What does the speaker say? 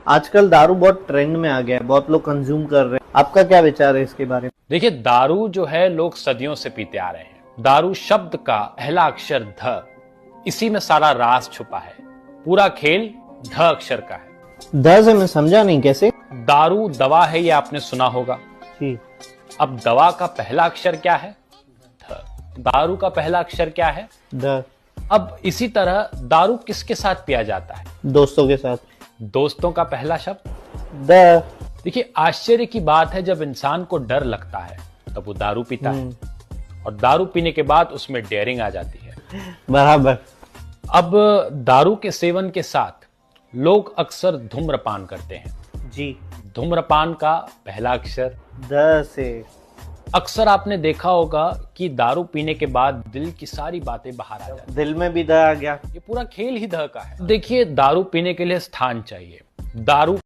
आजकल दारू बहुत ट्रेंड में आ गया है, बहुत लोग कंज्यूम कर रहे हैं। आपका क्या विचार है इसके बारे में? देखिए, दारू जो है लोग सदियों से पीते आ रहे हैं। दारू शब्द का पहला अक्षर ध, इसी में सारा राज छुपा है। पूरा खेल ध अक्षर का है। द से मैं समझा नहीं, कैसे? दारू दवा है, ये आपने सुना होगा। जी। अब दवा का पहला अक्षर क्या है? ध। दारू का पहला अक्षर क्या है? द। अब इसी तरह दारू किसके साथ पिया जाता है? दोस्तों के साथ। दोस्तों का पहला शब्द द। देखिए, आश्चर्य की बात है, जब इंसान को डर लगता है तब वो दारू पीता है, और दारू पीने के बाद उसमें डेयरिंग आ जाती है। बराबर। अब दारू के सेवन के साथ लोग अक्सर धूम्रपान करते हैं। जी। धूम्रपान का पहला अक्षर द से। अक्सर आपने देखा होगा कि दारू पीने के बाद दिल की सारी बातें बाहर आ जाती दिल में भी द आ गया। हैं। ये पूरा खेल ही द का है। देखिए, दारू पीने के लिए स्थान चाहिए। दारू